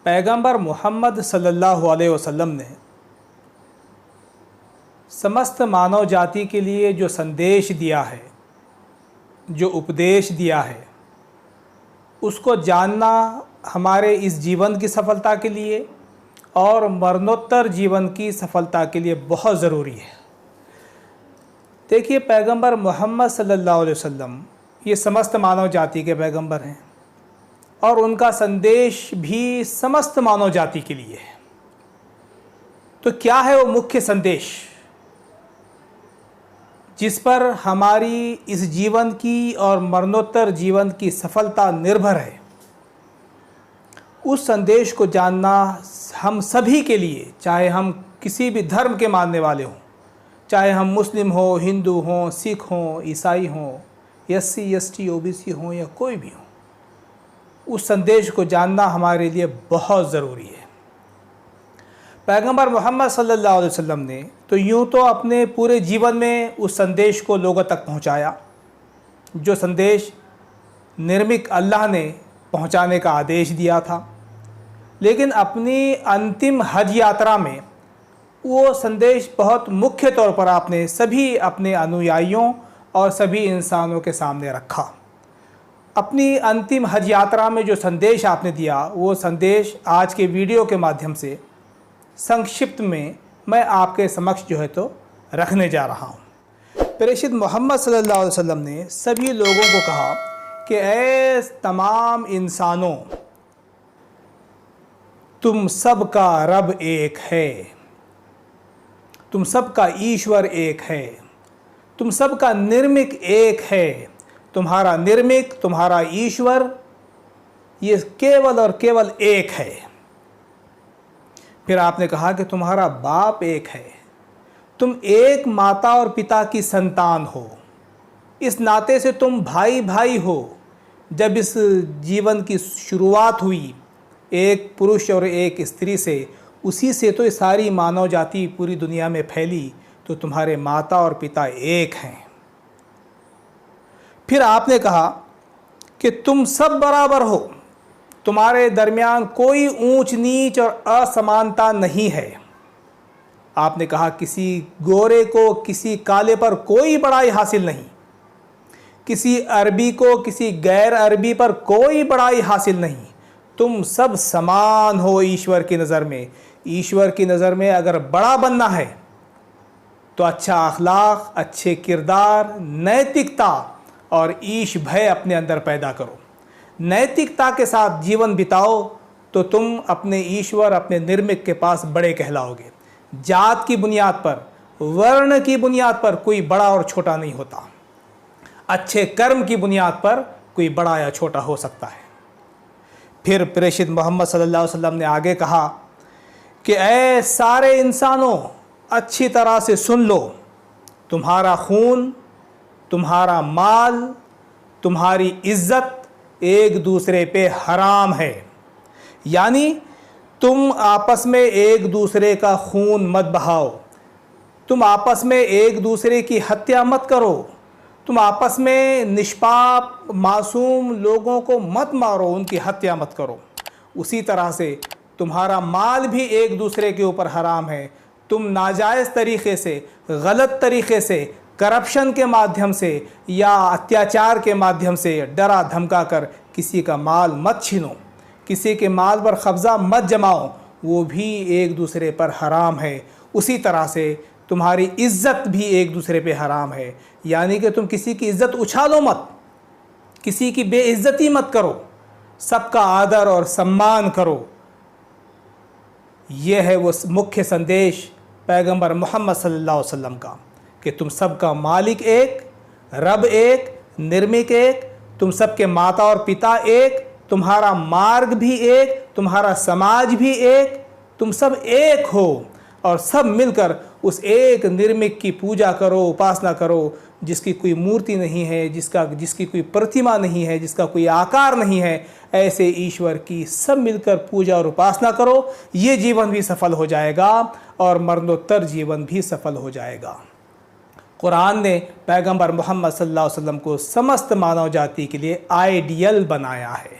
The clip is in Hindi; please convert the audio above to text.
पैगंबर मोहम्मद सल्लल्लाहु अलैहि वसल्लम ने समस्त मानव जाति के लिए जो संदेश दिया है, जो उपदेश दिया है, उसको जानना हमारे इस जीवन की सफलता के लिए और मरणोत्तर जीवन की सफलता के लिए बहुत ज़रूरी है। देखिए, पैगंबर मोहम्मद सल्लल्लाहु अलैहि वसल्लम ये समस्त मानव जाति के पैगंबर हैं और उनका संदेश भी समस्त मानव जाति के लिए है। तो क्या है वो मुख्य संदेश जिस पर हमारी इस जीवन की और मरणोत्तर जीवन की सफलता निर्भर है? उस संदेश को जानना हम सभी के लिए, चाहे हम किसी भी धर्म के मानने वाले हों, चाहे हम मुस्लिम हों, हिंदू हों, सिख हों, ईसाई हों, SC ST OBC हों या कोई भी हो, उस संदेश को जानना हमारे लिए बहुत ज़रूरी है। पैगंबर मोहम्मद सल्लल्लाहु अलैहि वसल्लम ने तो यूँ तो अपने पूरे जीवन में उस संदेश को लोगों तक पहुँचाया, जो संदेश निर्मिक अल्लाह ने पहुँचाने का आदेश दिया था, लेकिन अपनी अंतिम हज यात्रा में वो संदेश बहुत मुख्य तौर पर आपने सभी अपने अनुयायियों और सभी इंसानों के सामने रखा। अपनी अंतिम हज यात्रा में जो संदेश आपने दिया, वो संदेश आज के वीडियो के माध्यम से संक्षिप्त में मैं आपके समक्ष जो है तो रखने जा रहा हूँ। प्रेषित मोहम्मद सल्लल्लाहु अलैहि वसल्लम ने सभी लोगों को कहा कि ऐ तमाम इंसानों, तुम सब का रब एक है, तुम सब का ईश्वर एक है, तुम सब का निर्मिक एक है। तुम्हारा निर्मिक, तुम्हारा ईश्वर ये केवल और केवल एक है। फिर आपने कहा कि तुम्हारा बाप एक है, तुम एक माता और पिता की संतान हो, इस नाते से तुम भाई भाई हो। जब इस जीवन की शुरुआत हुई एक पुरुष और एक स्त्री से, उसी से तो सारी मानव जाति पूरी दुनिया में फैली, तो तुम्हारे माता और पिता एक हैं। फिर आपने कहा कि तुम सब बराबर हो, तुम्हारे दरमियान कोई ऊंच नीच और असमानता नहीं है। आपने कहा किसी गोरे को किसी काले पर कोई बड़ाई हासिल नहीं, किसी अरबी को किसी गैर अरबी पर कोई बड़ाई हासिल नहीं। तुम सब समान हो ईश्वर की नज़र में। ईश्वर की नज़र में अगर बड़ा बनना है तो अच्छा अखलाक, अच्छे किरदार, नैतिकता और ईश भय अपने अंदर पैदा करो। नैतिकता के साथ जीवन बिताओ तो तुम अपने ईश्वर, अपने निर्मिक के पास बड़े कहलाओगे। जात की बुनियाद पर, वर्ण की बुनियाद पर कोई बड़ा और छोटा नहीं होता। अच्छे कर्म की बुनियाद पर कोई बड़ा या छोटा हो सकता है। फिर प्रेषित मोहम्मद सल्लल्लाहु अलैहि वसल्लम ने आगे कहा कि ऐ सारे इंसानों, अच्छी तरह से सुन लो, तुम्हारा खून, तुम्हारा माल, तुम्हारी इज्जत एक दूसरे पे हराम है। यानी तुम आपस में एक दूसरे का खून मत बहाओ, तुम आपस में एक दूसरे की हत्या मत करो, तुम आपस में निष्पाप मासूम लोगों को मत मारो, उनकी हत्या मत करो। उसी तरह से तुम्हारा माल भी एक दूसरे के ऊपर हराम है। तुम नाजायज़ तरीक़े से, गलत तरीक़े से, करप्शन के माध्यम से या अत्याचार के माध्यम से डरा धमका कर किसी का माल मत छीनो, किसी के माल पर कब्ज़ा मत जमाओ, वो भी एक दूसरे पर हराम है। उसी तरह से तुम्हारी इज़्ज़त भी एक दूसरे पे हराम है। यानी कि तुम किसी की इज़्ज़त उछालो मत, किसी की बेइज्जती मत करो, सबका आदर और सम्मान करो। यह है वो मुख्य संदेश पैगंबर मोहम्मद सल्लल्लाहु अलैहि वसल्लम का कि तुम सबका मालिक एक, रब एक, निर्मिक एक, तुम सबके माता और पिता एक, तुम्हारा मार्ग भी एक, तुम्हारा समाज भी एक, तुम सब एक हो और सब मिलकर उस एक निर्मिक की पूजा करो, उपासना करो, जिसकी कोई मूर्ति नहीं है, जिसकी कोई प्रतिमा नहीं है, जिसका कोई आकार नहीं है। ऐसे ईश्वर की सब मिलकर पूजा और उपासना करो। ये जीवन भी सफल हो जाएगा और मरणोत्तर जीवन भी सफल हो जाएगा। कुरान ने पैगंबर मोहम्मद सल्लल्लाहु अलैहि वसल्लम को समस्त मानव जाति के लिए आइडियल बनाया है।